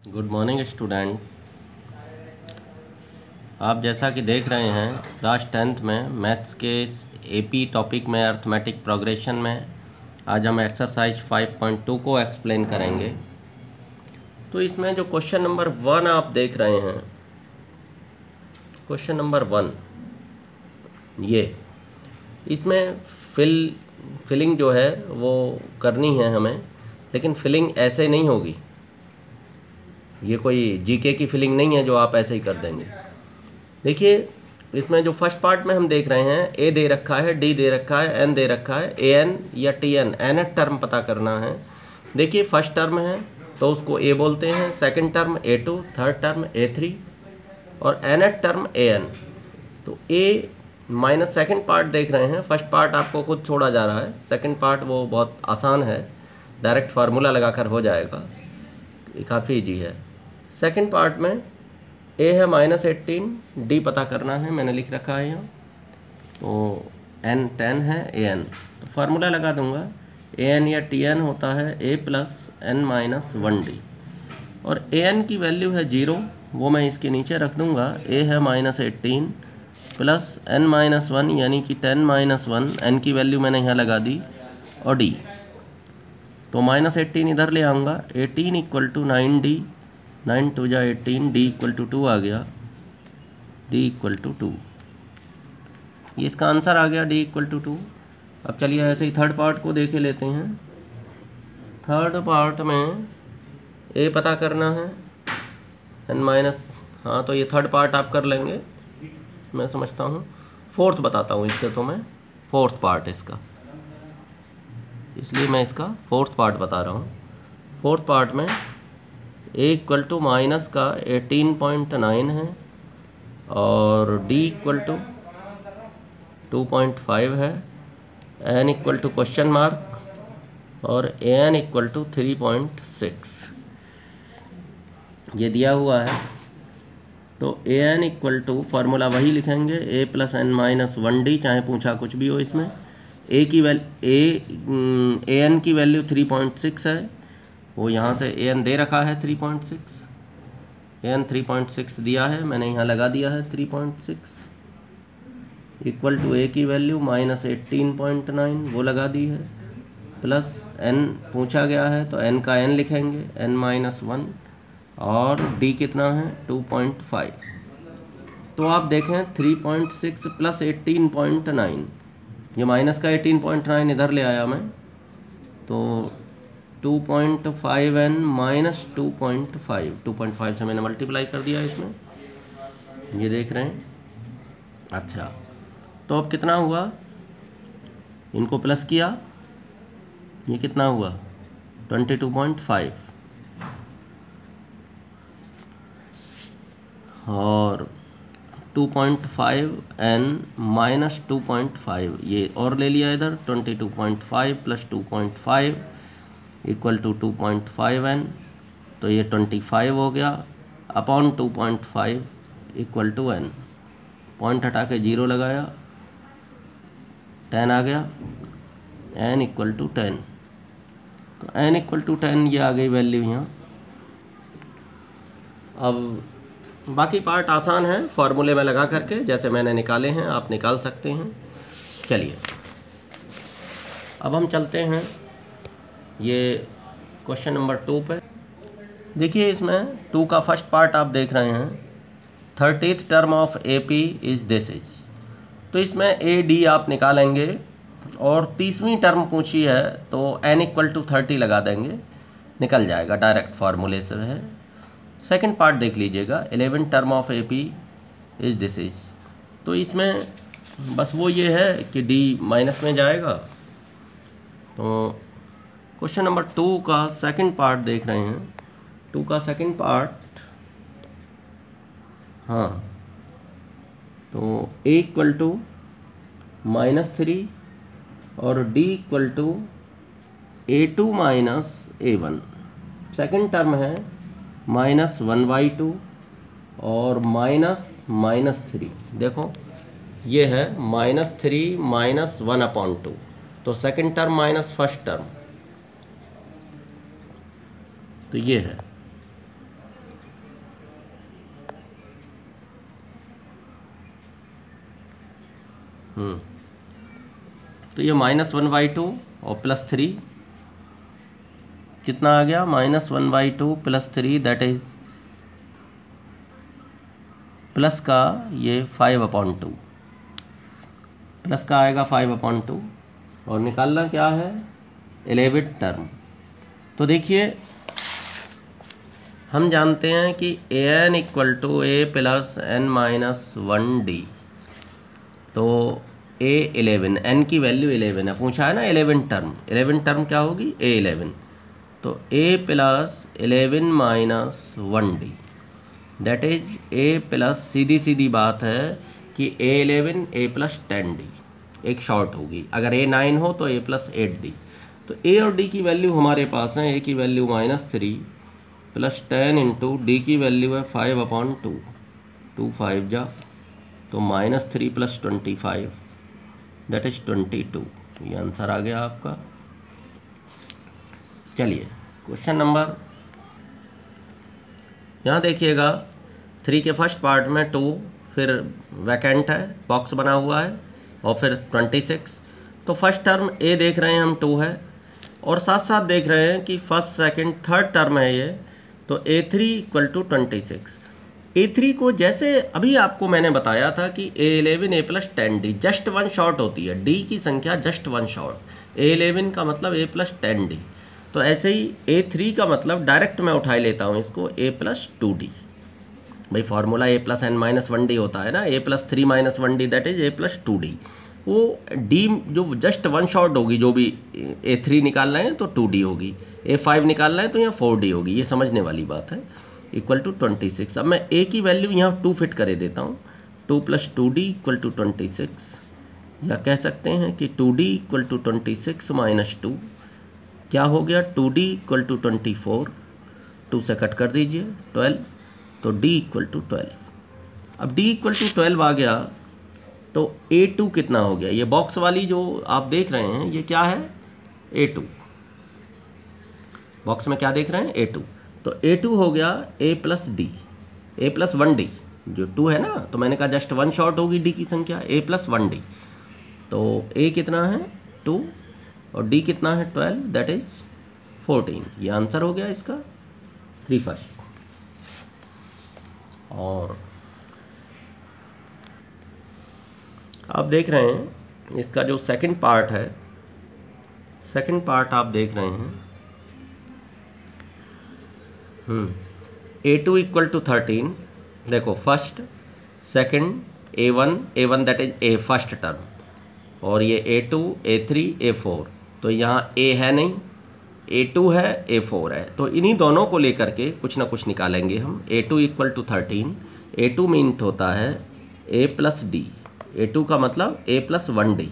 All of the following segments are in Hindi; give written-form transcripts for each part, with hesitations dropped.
Good morning student. आप जैसा कि देख रहे हैं क्लास 10th में मैथ्स के एपी टॉपिक में अर्थमेटिक प्रोग्रेशन में आज हम एक्सरसाइज 5.2 को एक्सप्लेन करेंगे। तो इसमें जो क्वेश्चन नंबर 1 आप देख रहे हैं, क्वेश्चन नंबर 1 ये इसमें फिलिंग जो है वो करनी है हमें, लेकिन फिलिंग ऐसे नहीं होगी। ये कोई जीके की फिलिंग नहीं है जो आप ऐसे ही कर देंगे। देखिए इसमें जो फर्स्ट पार्ट में हम देख रहे हैं, ए दे रखा है, डी दे रखा है, एन दे रखा है, ए एन या टी एन, एन टर्म पता करना है। देखिए फर्स्ट टर्म है तो उसको ए बोलते हैं, second term A two, third term A three और एन टर्म ए एन। तो ए माइनस सेकेंड पार्ट देख रहे हैं, फर्स्ट पार्ट आपको खुद छोड़ा जा रहा है, सेकेंड पार्ट वो बहुत आसान है, डायरेक्ट फार्मूला लगाकर हो जाएगा, ये काफ़ी ईजी है। सेकेंड पार्ट में ए है -18, डी पता करना है, मैंने लिख रखा है यहाँ, तो एन 10 है, ए एन, तो फार्मूला लगा दूंगा, ए एन या टी एन होता है ए प्लस एन माइनस 1 डी, और ए एन की वैल्यू है 0, वो मैं इसके नीचे रख दूंगा। ए है -18 प्लस एन माइनस 1 यानी कि 10 माइनस 1, एन की वैल्यू मैंने यहाँ लगा दी, और डी तो -18 इधर ले आऊँगा, 18 इक्वल टू 9D, 9 2 जा 18, डी इक्वल टू 2 आ गया, डी इक्वल टू 2, ये इसका आंसर आ गया, डी इक्वल टू 2। अब चलिए ऐसे ही थर्ड पार्ट को देखे लेते हैं। थर्ड पार्ट में ए पता करना है, एन माइनस, हाँ तो ये थर्ड पार्ट आप कर लेंगे, मैं समझता हूँ। फोर्थ बताता हूँ इससे, तो मैं फोर्थ पार्ट इसका, इसलिए मैं इसका फोर्थ पार्ट बता रहा हूँ। फोर्थ पार्ट में ए इक्वल टू माइनस का 18.9 है और डी इक्वल टू 2.5 है, N equal to question mark और ए एन इक्वल टू 3.6 ये दिया हुआ है। तो A N equal to formula वही लिखेंगे, ए प्लस एन माइनस 1D, चाहे पूछा कुछ भी हो इसमें। ए एन की वैल्यू 3.6 है, वो यहाँ से ए एन दे रखा है 3.6, ए एन 3.6 दिया है, मैंने यहाँ लगा दिया है 3.6, इक्वल टू ए की वैल्यू -18.9 वो लगा दी है, प्लस एन पूछा गया है तो एन का एन लिखेंगे, एन माइनस 1, और डी कितना है 2.5। तो आप देखें 3.6 प्लस 18.9, ये माइनस का 18.9 इधर ले आया मैं, तो 2.5n माइनस 2.5 से मैंने मल्टीप्लाई कर दिया इसमें, ये देख रहे हैं। अच्छा तो अब कितना हुआ, इनको प्लस किया, ये कितना हुआ 22.5, और 2.5n माइनस 2.5 ये और ले लिया इधर, 22.5 प्लस 2.5 इक्वल टू 2.5n, तो ये 25 हो गया, upon 2.5 equal to n, point हटा के 0 लगाया, 10 आ गया, n इक्वल टू 10, तो n इक्वल टू 10 ये आ गई वैल्यू यहाँ। अब बाकी पार्ट आसान है, फार्मूले में लगा करके जैसे मैंने निकाले हैं आप निकाल सकते हैं। चलिए अब हम चलते हैं ये क्वेश्चन नंबर 2 पे। देखिए इसमें 2 का फर्स्ट पार्ट आप देख रहे हैं, 30th term of A P is this is, तो इसमें ए डी आप निकालेंगे, और 30वीं टर्म पूछी है तो n इक्वल टू 30 लगा देंगे, निकल जाएगा, डायरेक्ट फार्मूले से है। सेकंड पार्ट देख लीजिएगा, 11th term of A P is this is, तो इसमें बस वो ये है कि डी माइनस में जाएगा। तो क्वेश्चन नंबर 2 का सेकंड पार्ट देख रहे हैं, 2 का सेकंड पार्ट, हाँ तो ए इक्वल टू -3 और D equal to A2 minus A1, second term है -1/2 और -3, देखो ये है -3 माइनस 1/2, तो second term minus first term, तो ये है तो ये -1/2 और +3 कितना आ गया, -1/2 +3 दैट इज प्लस का ये 5/2 प्लस का आएगा 5/2 और निकालना क्या है 11th टर्म। तो देखिए हम जानते हैं कि an = a + n-1d, तो a11 n की वैल्यू 11 है, पूछा है ना 11 टर्म क्या होगी a11, तो a + 11 - 1d that is a plus सीधी बात है कि a11 a + 10d, एक शॉर्ट होगी, अगर a9 हो तो a + 8d। तो a और d की वैल्यू हमारे पास है, a की वैल्यू -3 + 10 इंटू d की वैल्यू है 5/2, 2 5 जा तो -3 + 25 दैट इज 22, ये आंसर आ गया आपका। चलिए क्वेश्चन नंबर, यहाँ देखिएगा 3 के फर्स्ट पार्ट में 2, फिर वैकेंट है, बॉक्स बना हुआ है, और फिर 26। तो फर्स्ट टर्म a देख रहे हैं हम 2 है, और साथ साथ देख रहे हैं कि फर्स्ट सेकंड थर्ड टर्म है ये, तो a3 = 26। a3 को जैसे अभी आपको मैंने बताया था कि a11 a + 10d just 1 short होती है, d की संख्या जस्ट 1 शॉर्ट, a11 का मतलब a + 10d, तो ऐसे ही a3 का मतलब डायरेक्ट मैं उठाए लेता हूँ इसको a + 2d, भाई फार्मूला a + n-1d होता है ना, a + 3 - 1d that is a + 2d, वो d जो जस्ट 1 शॉर्ट होगी, जो भी a3 निकाल रहे हैं तो 2d होगी, a5 निकाल रहे हैं तो यहाँ 4d होगी, ये समझने वाली बात है, = 26। अब मैं a की वैल्यू यहाँ 2 फिट करे देता हूँ, 2 + 2d = 26, या कह सकते हैं कि 2d = 26 - 2 क्या हो गया, 2d = 24, 2 से कट कर दीजिए 12, तो d = 12। अब d = 12 आ गया तो a2 कितना हो गया, ये बॉक्स वाली जो आप देख रहे हैं ये क्या है a2, बॉक्स में क्या देख रहे हैं a2, तो a2 हो गया a + d, a + 1d, जो 2 है ना, तो मैंने कहा जस्ट 1 शॉर्ट होगी d की संख्या, a + 1d, तो a कितना है 2 और d कितना है 12 दैट इज 14, ये आंसर हो गया इसका 3 फर्स्ट। और आप देख रहे हैं इसका जो सेकंड पार्ट है, सेकंड पार्ट आप देख रहे हैं, a2 = 13, देखो first second a1 that is a first term, और ये a2 a3 a4, तो यहाँ a है नहीं, a2 है a4 है, तो इन्हीं दोनों को लेकर के कुछ ना कुछ निकालेंगे हम। a2 = 13, a2 मीन्स होता है a + d, a2 का मतलब a + 1d,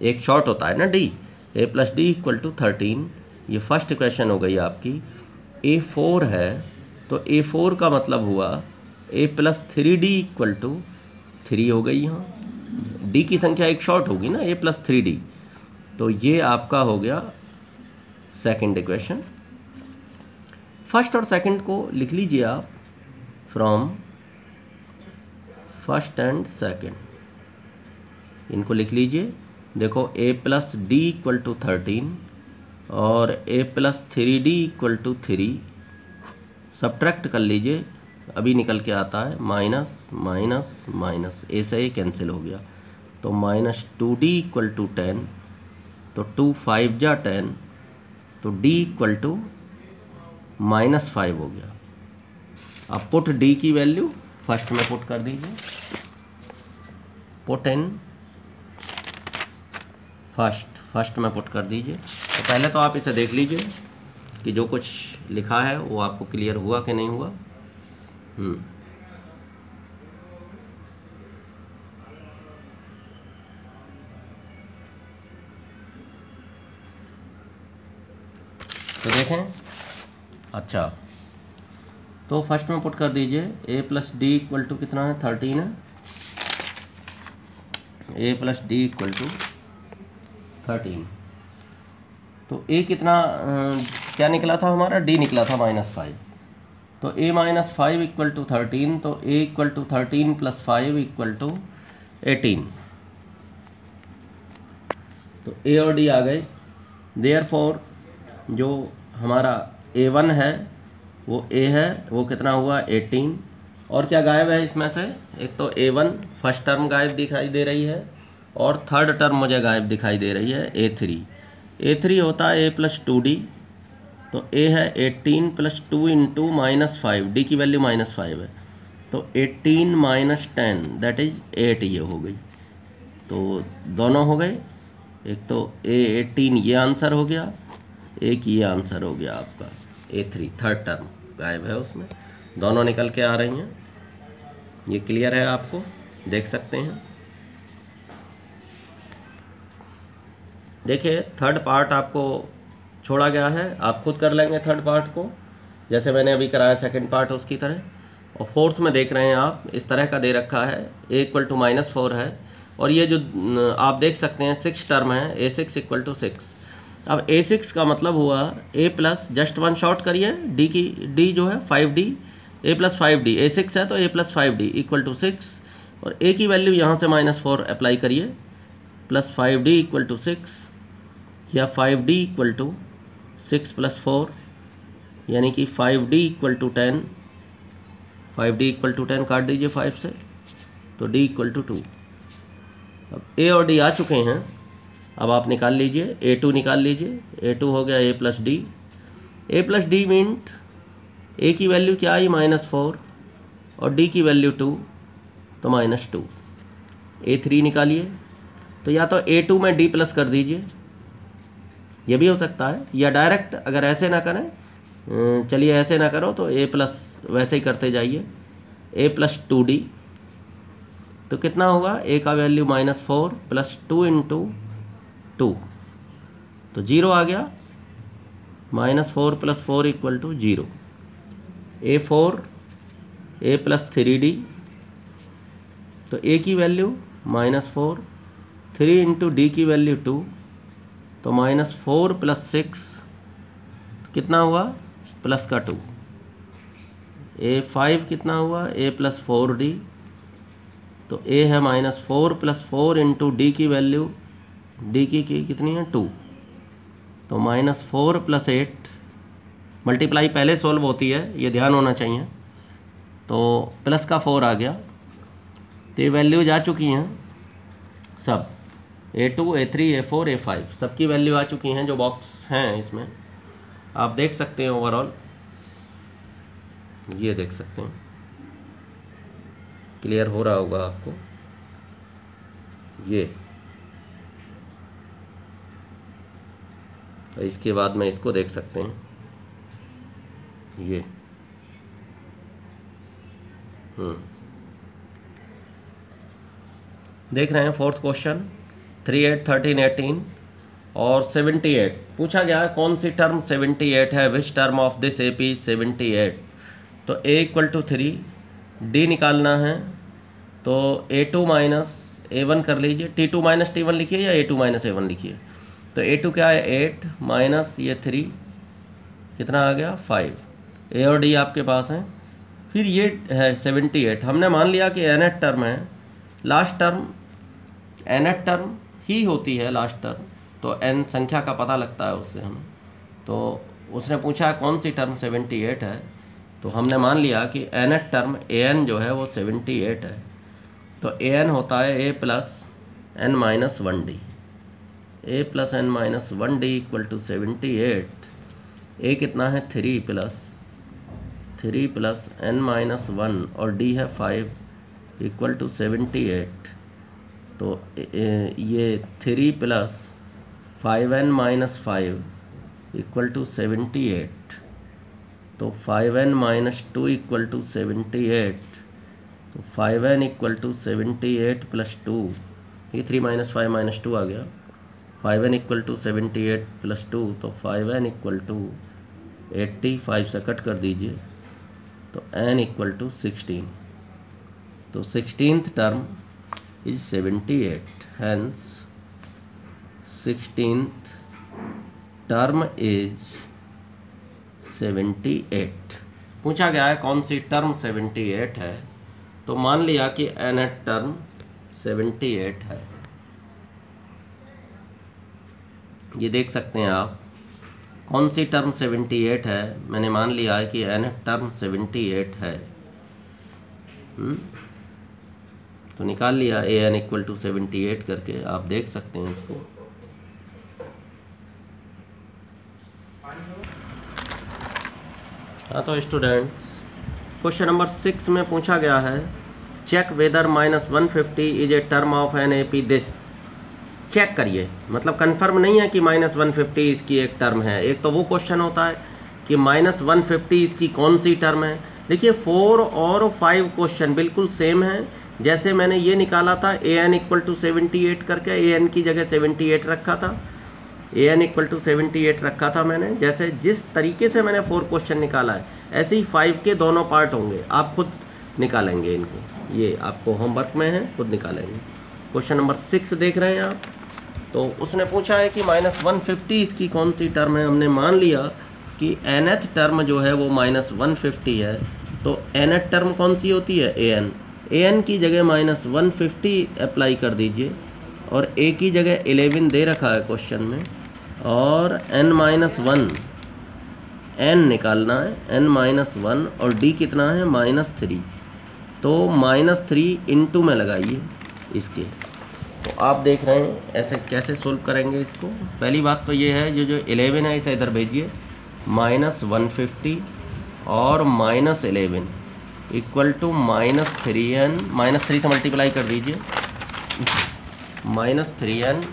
एक शॉर्ट होता है ना d, a + d = 13, ये फर्स्ट इक्वेशन हो गई आपकी। a4 है तो a4 का मतलब हुआ a + 3d = 3 हो गई, यहाँ d की संख्या एक शॉर्ट होगी ना, a + 3d, तो ये आपका हो गया सेकंड इक्वेशन। फर्स्ट और सेकंड को लिख लीजिए आप, फ्रॉम फर्स्ट एंड सेकंड, इनको लिख लीजिए। देखो a + d = 13 और a + 3d = 3, सब्ट्रैक्ट कर लीजिए, अभी निकल के आता है माइनस माइनस माइनस, a से a कैंसिल हो गया, तो -2d = 10, तो 2 5 जा 10, तो d = -5 हो गया। अब पुट d की वैल्यू फर्स्ट में पुट कर दीजिए, पुट इन फर्स्ट में पुट कर दीजिए। तो पहले तो आप इसे देख लीजिए कि जो कुछ लिखा है वो आपको क्लियर हुआ कि नहीं हुआ। तो देखें, अच्छा तो फर्स्ट में पुट कर दीजिए, a + d = कितना है 13 है, a + d = 13, तो a कितना क्या निकला था हमारा, d निकला था -5, तो a - 5 = 13, तो a = 13 + 5 = 18, तो ए और डी आ गए। देयरफॉर जो हमारा A1 है वो ए है, वो कितना हुआ 18। और क्या गायब है इसमें से, एक तो A1 फर्स्ट टर्म गायब दिखाई दे रही है और थर्ड टर्म मुझे गायब दिखाई दे रही है A3 होता है A+2D, तो A है 18 + 2 × -5, D की वैल्यू -5 है, तो 18 - 10 दैट इज 8 ये हो गई। तो दोनों हो गए, एक तो A18 ये आंसर हो गया, एक ये आंसर हो गया आपका A3, थर्ड टर्म गायब है उसमें, दोनों निकल के आ रही हैं। ये क्लियर है, आपको देख सकते हैं। देखिए थर्ड पार्ट आपको छोड़ा गया है, आप खुद कर लेंगे थर्ड पार्ट को, जैसे मैंने अभी कराया सेकंड पार्ट उसकी तरह। और फोर्थ में देख रहे हैं आप, इस तरह का दे रखा है, A = -4 है, और ये जो आप देख सकते हैं 6 टर्म है, A6 = 6। अब A6 का मतलब हुआ A plus, just one short करिए, D जो है 5D, A + 5D, A6 है तो A + 5D = 6, और A की वैल्यू यहाँ से -4 अप्लाई करिए, प्लस 5D = 6, या 5D = 6 + 4, यानी कि 5D = 10, 5D = 10 काट दीजिए 5 से, तो D = 2। अब A और D आ चुके हैं, अब आप निकाल लीजिए, A2 निकाल लीजिए, A2 हो गया A + D, A + D meant A की वैल्यू क्या आई -4 और D की वैल्यू 2, तो -2। A3 निकालिए, तो या तो A2 में D प्लस कर दीजिए, ये भी हो सकता है, या डायरेक्ट अगर ऐसे ना करें, चलिए ऐसे ना करो तो A+ वैसे ही करते जाइए, A + 2D, तो कितना होगा, A का वैल्यू -4 + 2 × 2, तो 0 आ गया, -4 + 4 = 0। A4 A + 3D, तो A की वैल्यू -4, 3 × D की वैल्यू 2, तो -4 + 6 कितना हुआ, प्लस का 2। A5 कितना हुआ, A + 4D, तो A है -4 + 4 × D की वैल्यू, D की कितनी है 2, तो -4 + 8, मल्टीप्लाई पहले सोल्व होती है, ये ध्यान होना चाहिए, तो प्लस का 4 आ गया। तो ये वैल्यू जा चुकी हैं सब, A2 A3 A4 A5 सबकी वैल्यू आ चुकी हैं जो बॉक्स हैं इसमें, आप देख सकते हैं ओवरऑल, ये देख सकते हैं, क्लियर हो रहा होगा आपको। ये और इसके बाद में इसको देख सकते हैं, ये देख रहे हैं। फोर्थ क्वेश्चन 3, 8, 13, 18 और 78 पूछा गया है, कौन सी टर्म 78 है, which term of this AP 78। तो A = 3, D निकालना है, तो A2 - A1 कर लीजिए, T2 - T1 लिखिए या A2 - A1 लिखिए। तो A2 क्या है 8 माइनस ये 3, कितना आ गया 5। A और D आपके पास हैं। फिर ये है 78, हमने मान लिया कि nth टर्म है, लास्ट टर्म nth टर्म ही होती है लास्ट टर्म, तो n संख्या का पता लगता है उससे हमें। तो उसने पूछा कौन सी टर्म 78 है, तो हमने मान लिया कि nth टर्म an जो है वो 78 है, तो an होता है A + n - 1D, A + n - 1D = 78। A कितना है 3 + n - 1 और D है 5 = 78। तो ये 3 + 5n - 5 = 78, तो 5n - 2 = 78, तो 5n = 78 + 2, ये 3 - 5 - 2 आ गया, 5n = 78 + 2, तो 5n = 80, 5 से कट कर दीजिए, तो n = 16, तो 16th term is 78, hence 16th term is 78। पूछा गया है कौन सी टर्म 78 है, तो मान लिया कि nth टर्म 78 है। ये देख सकते हैं आप, कौन सी टर्म 78 है। मैंने मान लिया है कि nth टर्म 78 है। तो निकाल लिया an इक्वल टू 78 करके, आप देख सकते हैं इसको। हाँ तो स्टूडेंट्स, क्वेश्चन नंबर 6 में पूछा गया है check whether -150 is a term of an A P this. Check करिए, मतलब कंफर्म नहीं है कि -150 इसकी एक टर्म है। एक तो वो क्वेश्चन होता है कि -150 इसकी कौन सी टर्म है। देखिए 4 और 5 क्वेश्चन बिल्कुल सेम है। जैसे मैंने ये निकाला था an इक्वल टू 78 करके, an की जगह 78 रखा था, an इक्वल टू 78 रखा था मैंने। जैसे जिस तरीके से मैंने 4 क्वेश्चन निकाला है, ऐसे ही 5 के दोनों पार्ट होंगे। आप खुद निकालेंगे इनको, ये आपको होमवर्क में है, खुद निकालेंगे। क्वेश्चन नंबर 6 देख रहे हैं आप। तो उसने पूछा है कि -150 इसकी कौन सी टर्म है। हमने मान लिया कि nth टर्म जो है वो -150 है। तो nth टर्म कौन सी होती है, an की जगह -150 अप्लाई कर दीजिए, और a की जगह 11 दे रखा है क्वेश्चन में, और n-1 n निकालना है, n-1, और d कितना है -3। तो -3 इंटू में लगाइए इसके। तो आप देख रहे हैं ऐसे कैसे सोल्व करेंगे इसको। पहली बात तो ये है, जो 11 है इसे इधर भेजिए, -150 और -11 इक्वल टू -3n, -3 से मल्टीप्लाई कर दीजिए, -3n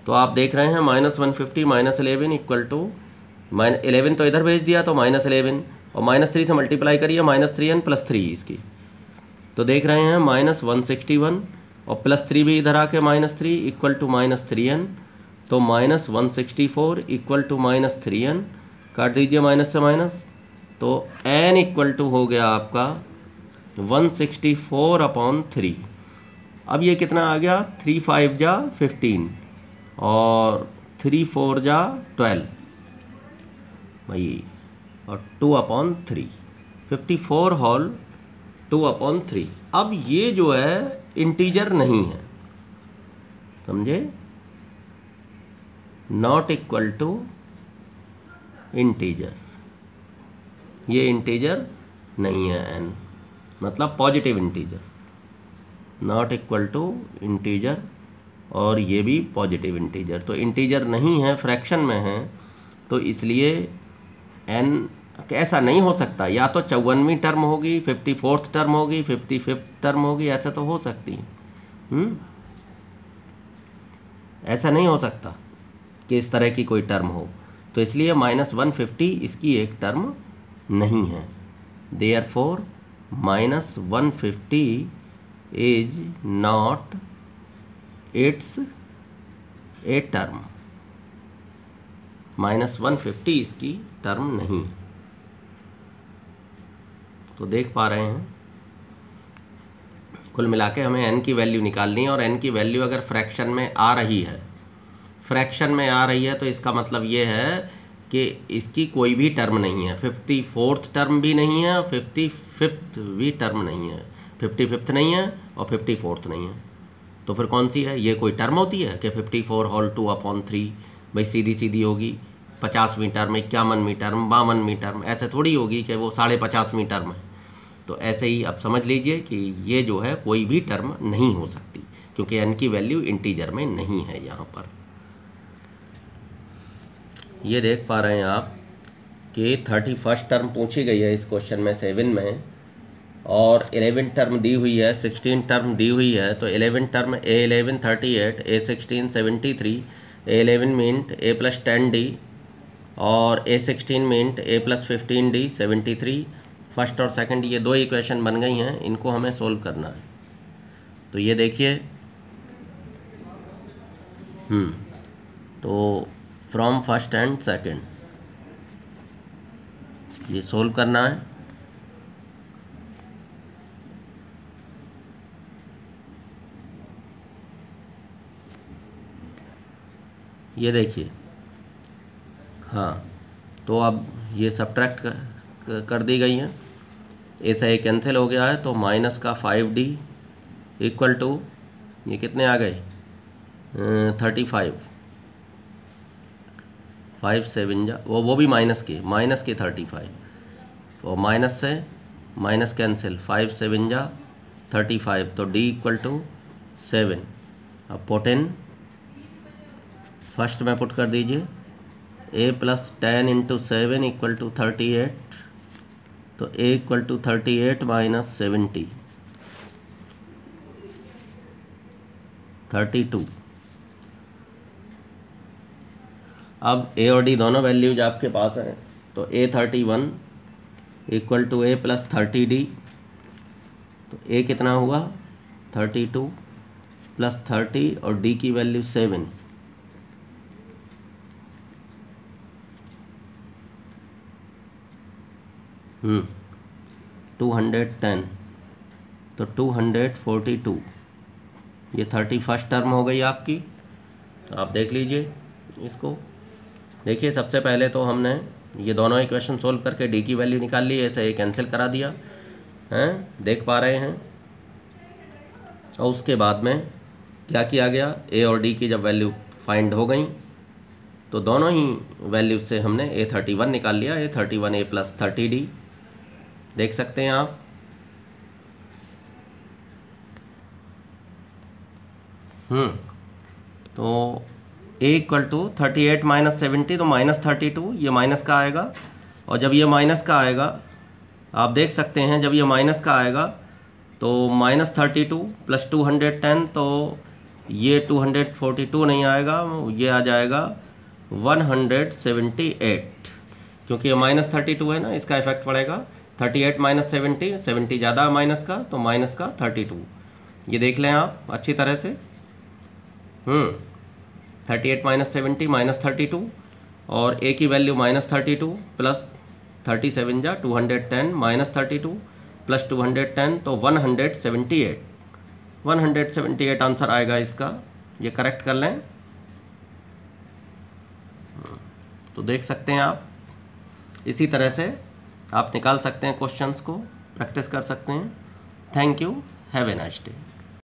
तो आप देख रहे हैं -150 -11 इक्वल टू 11 तो इधर भेज दिया, तो -11 और -3 से मल्टीप्लाई करिए, -3n + 3 इसकी। तो देख रहे हैं -161 और +3 भी इधर आके -3 इक्वल टू -3n। तो -164 इक्वल टू -3n, काट दीजिए माइनस से माइनस। तो n इक्वल टू हो गया आपका 164/3। अब ये कितना आ गया, 3 5 जा 15 और 3 4 जा 12 भाई, और 2/3, 54 होल 2/3। अब ये जो है इंटीजर नहीं है, समझे, नॉट इक्वल टू इंटीजर। ये इंटीजर नहीं है n, मतलब positive integer, not equal to integer, और ये भी पॉजिटिव इंटीजर। तो इंटीजर नहीं है, फ्रैक्शन में है, तो इसलिए n ऐसा नहीं हो सकता। या तो 54वीं टर्म होगी, 54th टर्म होगी, 55th टर्म होगी, ऐसा तो हो सकती है। ऐसा नहीं हो सकता कि इस तरह की कोई टर्म हो। तो इसलिए -150 इसकी एक टर्म नहीं है। Therefore -150 is not it's a term. -150 इसकी टर्म नहीं। तो देख पा रहे हैं, कुल मिला के हमें n की वैल्यू निकालनी है, और n की वैल्यू अगर फ्रैक्शन में आ रही है, तो इसका मतलब ये है कि इसकी कोई भी टर्म नहीं है। 54th टर्म भी नहीं है, और 55th भी टर्म नहीं है, 55th नहीं है और 54th नहीं है। तो फिर कौन सी है, ये कोई टर्म होती है कि 54 होल 2/3 भाई, सीधी सीधी होगी। 50वीं टर्म, 51वीं टर्म, 52वीं टर्म, ऐसे थोड़ी होगी कि वो 50.5वीं टर्म है। तो ऐसे ही आप समझ लीजिए कि ये जो है कोई भी टर्म नहीं हो सकती, क्योंकि n की वैल्यू इंटीजर में नहीं है यहाँ पर। ये देख पा रहे हैं आप कि 31st टर्म पूछी गई है इस क्वेश्चन में 7 में, और 11 टर्म दी हुई है, 16 टर्म दी हुई है। तो 11 term A11 38, A16 73, A11 meant A + 10D, और A16 meant A + 15D 73। First और सेकंड ये दो इक्वेशन बन गई हैं, इनको हमें सोल्व करना है। तो ये देखिए, तो फ्रॉम फर्स्ट एंड सेकंड ये सोल्व करना है। ये देखिए, हाँ, तो अब ये सब्ट्रैक्ट कर दी गई हैं, ऐसा ये कैंसिल हो गया है। तो -5D इक्वल टू ये कितने आ गए 35, 5 7 जा वो भी माइनस के 35 और माइनस से माइनस कैंसिल 5 7 जा 35 तो डी इक्वल टू 7। अब पुट इन फर्स्ट में पुट कर दीजिए a plus 10 into 7 equal to 38 तो a इक्वल टू 38 माइनस 70 32। अब a और d दोनों वैल्यूज आपके पास हैं तो a31 equal to a plus 30d तो a कितना हुआ 32 प्लस 30 और d की वैल्यू 7 210 तो 242 ये 31st टर्म हो गई आपकी। आप देख लीजिए इसको। देखिए सबसे पहले तो हमने ये दोनों इक्वेशन सोल्व करके डी की वैल्यू निकाल ली, ऐसे ये कैंसिल करा दिया हैं, देख पा रहे हैं। और उसके बाद में क्या किया गया, ए और डी की जब वैल्यू फाइंड हो गई तो दोनों ही वैल्यू से हमने A31 निकाल लिया, A31 A प्लस 30D देख सकते हैं आप। तो a इक्वल टू 38 माइनस 70 तो माइनस 32 ये माइनस का आएगा। और जब ये माइनस का आएगा आप देख सकते हैं जब ये माइनस का आएगा तो माइनस 32 प्लस 210 तो ये 242 नहीं आएगा, ये आ जाएगा 178 क्योंकि ये माइनस 32 है ना, इसका इफेक्ट पड़ेगा 38 माइनस 70 ज़्यादा माइनस का तो माइनस का 32। ये देख लें आप अच्छी तरह से। 38 माइनस 70 माइनस 32 और a की वैल्यू माइनस 32 प्लस 37 जा 210 माइनस 32 प्लस 210 तो 178 आंसर आएगा इसका। ये करेक्ट कर लें तो देख सकते हैं आप। इसी तरह से आप निकाल सकते हैं क्वेश्चंस को, प्रैक्टिस कर सकते हैं। Thank you, have a nice day.